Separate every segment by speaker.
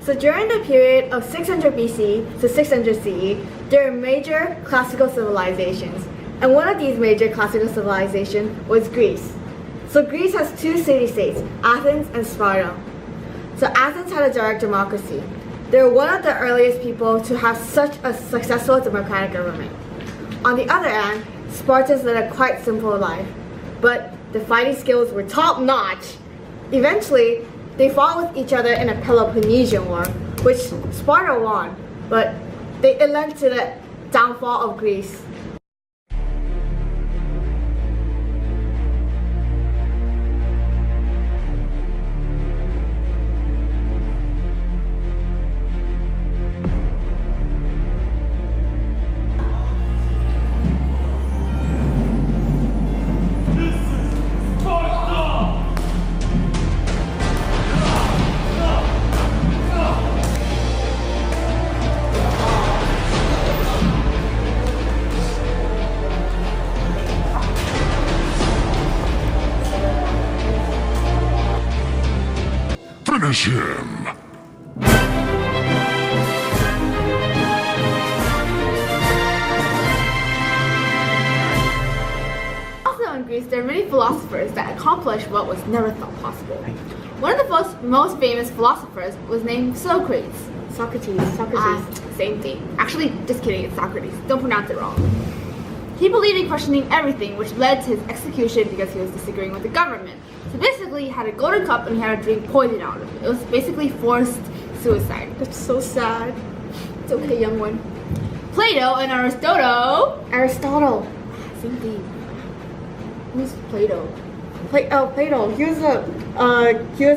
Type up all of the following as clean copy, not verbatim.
Speaker 1: So during the period of 600 BC to 600 CE, there were major classical civilizations. And one of these major classical civilizations was Greece. So Greece has two city-states, Athens and Sparta. So Athens had a direct democracy. They were one of the earliest people to have such a successful democratic government. On the other hand, Spartans led a quite simple life, but the fighting skills were top-notch. Eventually, they fought with each other in a Peloponnesian War, which Sparta won, but it led to the downfall of Greece.
Speaker 2: Finish him!
Speaker 3: Also in Greece, there are many philosophers that accomplished what was never thought possible. One of the most famous philosophers was named Socrates.
Speaker 1: Socrates.
Speaker 3: Same thing. Actually, just kidding, it's Socrates. Don't pronounce it wrong. He believed in questioning everything, which led to his execution because he was disagreeing with the government. So basically, he had a golden cup and he had to drink poison out of it. It was basically forced suicide.
Speaker 1: That's so sad.
Speaker 3: It's okay, young one. Plato and Aristotle.
Speaker 1: Aristotle.
Speaker 3: Same thing. Who's Plato?
Speaker 1: Plato. He was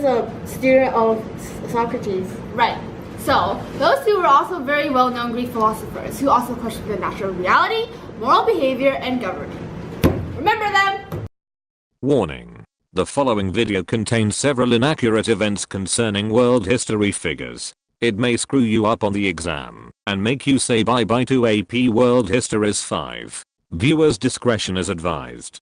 Speaker 1: a student of Socrates.
Speaker 3: Right. So, those two were also very well-known Greek philosophers who also questioned the natural reality, moral behavior, and government. Remember them?
Speaker 4: Warning. The following video contains several inaccurate events concerning world history figures. It may screw you up on the exam and make you say bye-bye to AP World Histories 5. Viewers' discretion is advised.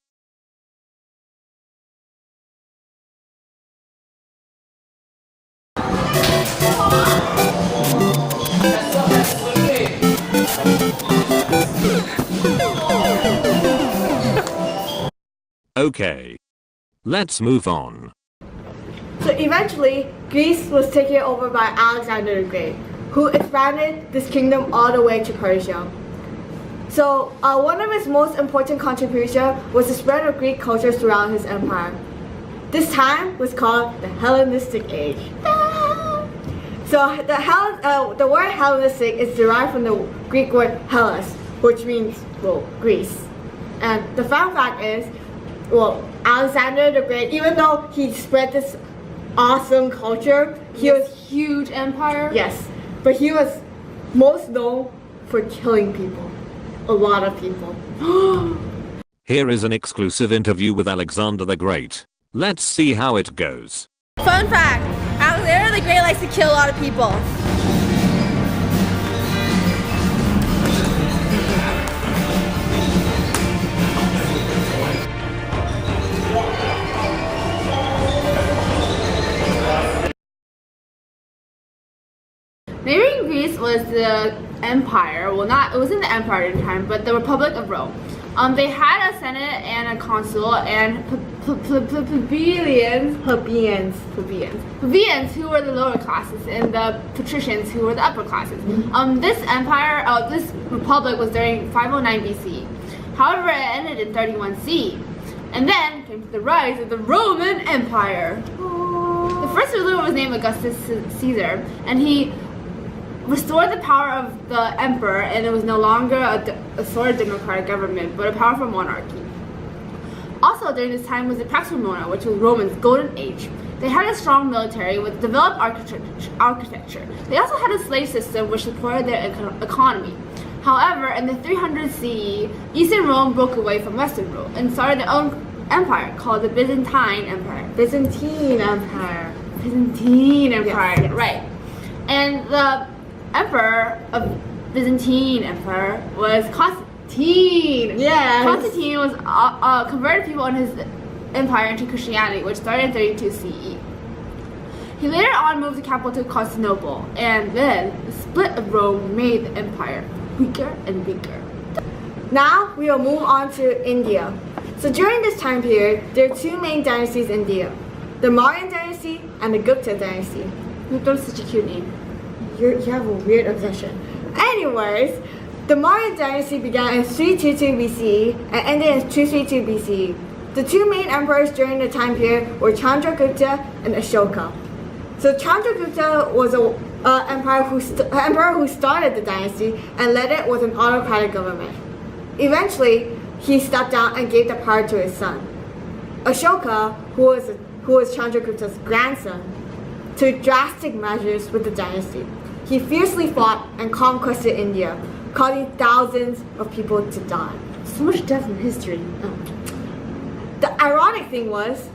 Speaker 4: Okay. Let's move on.
Speaker 1: So eventually, Greece was taken over by Alexander the Great, who expanded this kingdom all the way to Persia. So one of his most important contributions was the spread of Greek culture throughout his empire. This time was called the Hellenistic Age. So the word Hellenistic is derived from the Greek word Hellas, which means, well, Greece. And the fun fact is, well, Alexander the Great, even though he spread this awesome culture, he was
Speaker 3: huge empire.
Speaker 1: Yes, but he was most known for killing people. A lot of people.
Speaker 4: Here is an exclusive interview with Alexander the Great. Let's see how it goes.
Speaker 5: Fun fact, Alexander the Great likes to kill a lot of people.
Speaker 3: Neighboring Greece was the empire, well it wasn't the empire at the time, but the Republic of Rome. They had a senate and a consul and plebeians who were the lower classes and the patricians who were the upper classes. This republic was during 509 BC. However, it ended in 31 CE. And then came the rise of the Roman Empire. The first ruler was named Augustus Caesar, and he restored the power of the emperor, and it was no longer a sort of democratic government, but a powerful monarchy. Also during this time was the Pax Romana, which was Rome's golden age. They had a strong military with developed architecture. They also had a slave system which supported their economy. However, in the 300 CE, Eastern Rome broke away from Western Rome and started their own empire called the Byzantine Empire.
Speaker 1: Yes.
Speaker 3: Right. And the emperor of Byzantine Empire was Constantine.
Speaker 1: Yes.
Speaker 3: Constantine was converted people in his empire into Christianity, which started in 32 CE. He later on moved the capital to Constantinople, and then the split of Rome made the empire weaker and weaker.
Speaker 1: Now we will move on to India. So during this time period, there are two main dynasties in India, the Mauryan dynasty and the Gupta dynasty.
Speaker 3: Gupta is such a cute name.
Speaker 1: You have a weird obsession. Anyways, the Mauryan dynasty began in 322 BCE and ended in 232 BCE. The two main emperors during the time period were Chandragupta and Ashoka. So Chandragupta was an emperor who started the dynasty and led it with an autocratic government. Eventually, he stepped down and gave the power to his son. Ashoka, who was Chandragupta's grandson, took drastic measures with the dynasty. He fiercely fought and conquered India, causing thousands of people to die.
Speaker 3: So much death in history.
Speaker 1: The ironic thing was,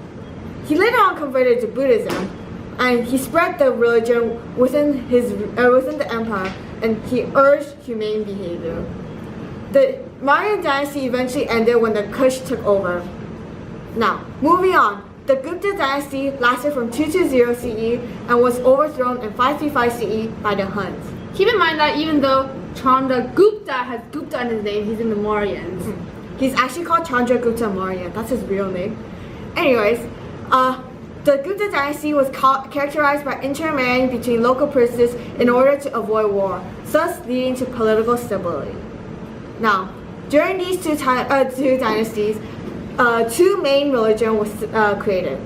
Speaker 1: he later on converted to Buddhism, and he spread the religion within the empire, and he urged humane behavior. The Mauryan dynasty eventually ended when the Kush took over. Now, moving on, the Gupta dynasty lasted from 220 CE and was overthrown in 535 CE by the Huns.
Speaker 3: Keep in mind that even though Chandragupta has Gupta in his name, he's in the Mauryans.
Speaker 1: He's actually called Chandragupta Maurya. That's his real name. Anyways, the Gupta dynasty was characterized by intermarrying between local princes in order to avoid war, thus leading to political stability. Now, during these two dynasties, two main religions was created,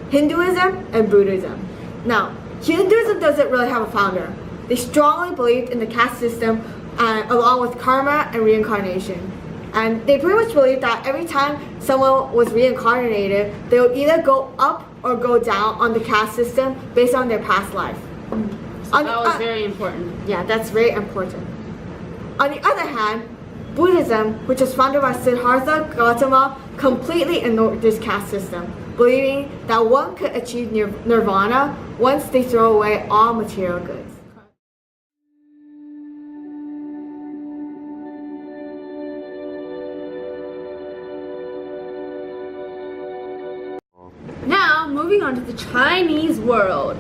Speaker 1: Hinduism and Buddhism. Now, Hinduism doesn't really have a founder. They strongly believed in the caste system along with karma and reincarnation. And they pretty much believed that every time someone was reincarnated, they would either go up or go down on the caste system based on their past life.
Speaker 3: So that was very important.
Speaker 1: Yeah, that's very important. On the other hand, Buddhism, which was founded by Siddhartha Gautama, completely ignored this caste system, believing that one could achieve nirvana once they throw away all material goods.
Speaker 3: Now, moving on to the Chinese world.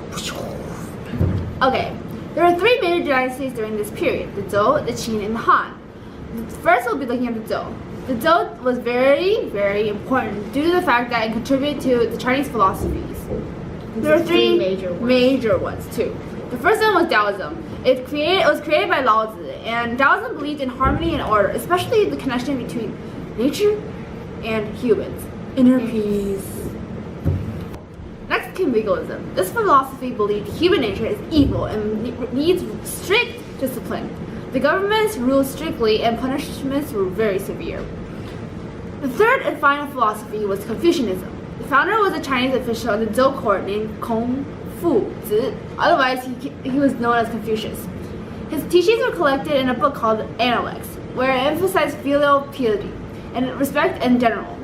Speaker 3: Okay, there are three major dynasties during this period, the Zhou, the Qin, and the Han. First, we'll be looking at the Zhou. The Zhou was very, very important due to the fact that it contributed to the Chinese philosophies. There are three major ones too. The first one was Taoism. It was created by Lao Tzu, and Taoism believed in harmony and order, especially the connection between nature and humans. Inner peace. Next came legalism. This philosophy believed human nature is evil and needs strict discipline. The governments ruled strictly and punishments were very severe. The third and final philosophy was Confucianism. The founder was a Chinese official in the Zhou court named Kong Fu Zi. Otherwise, he was known as Confucius. His teachings were collected in a book called Analects, where it emphasized filial piety and respect in general.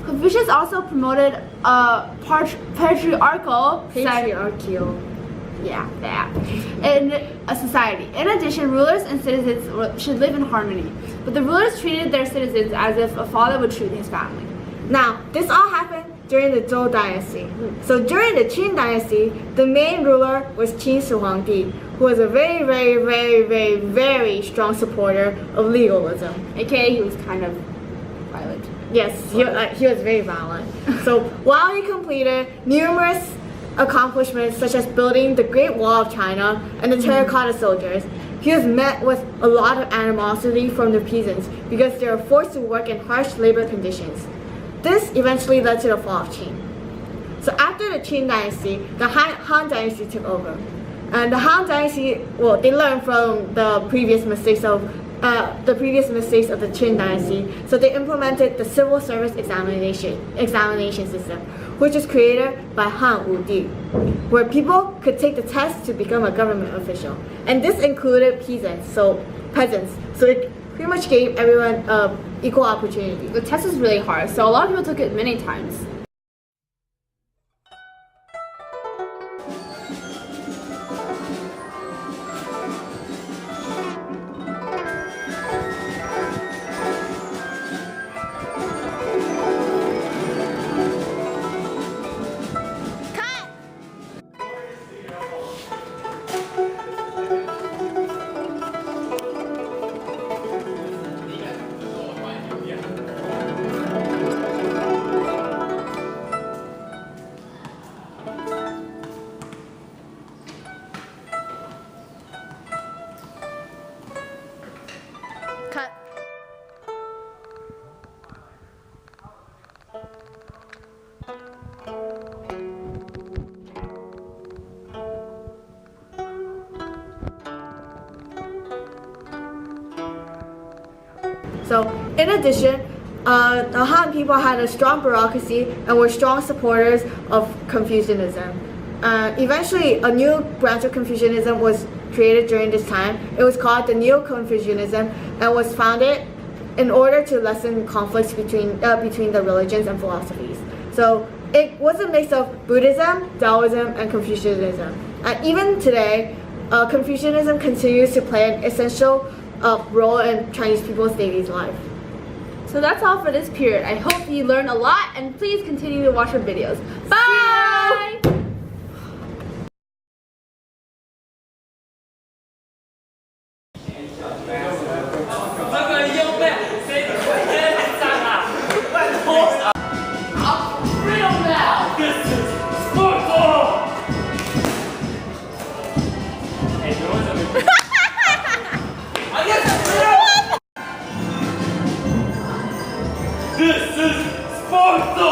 Speaker 3: Confucius also promoted a patriarchal in a society. In addition, rulers and citizens should live in harmony, but the rulers treated their citizens as if a father would treat his family.
Speaker 1: Now, this all happened during the Zhou dynasty. So during the Qin dynasty, the main ruler was Qin Shi Huangdi, who was a very, very, very, very, very strong supporter of legalism.
Speaker 3: AKA, he was kind of violent.
Speaker 1: Yes, he was very violent. So while he completed numerous accomplishments such as building the Great Wall of China and the terracotta soldiers, he was met with a lot of animosity from the peasants because they were forced to work in harsh labor conditions. This eventually led to the fall of Qin. So after the Qin dynasty, the Han dynasty took over. And the Han dynasty, well, they learned from the previous mistakes of the Qin dynasty, so they implemented the civil service examination system, which was created by Han Wudi, where people could take the test to become a government official. And this included peasants, so it pretty much gave everyone equal opportunity.
Speaker 3: The test is really hard, so a lot of people took it many times.
Speaker 1: So, in addition, the Han people had a strong bureaucracy and were strong supporters of Confucianism. Eventually, a new branch of Confucianism was created during this time. It was called the Neo-Confucianism and was founded in order to lessen conflicts between the religions and philosophies. So it was a mix of Buddhism, Taoism, and Confucianism. And even today, Confucianism continues to play an essential role in Chinese people's daily life.
Speaker 3: So that's all for this period. I hope you learned a lot, and please continue to watch our videos. Bye!
Speaker 2: This is Sparta!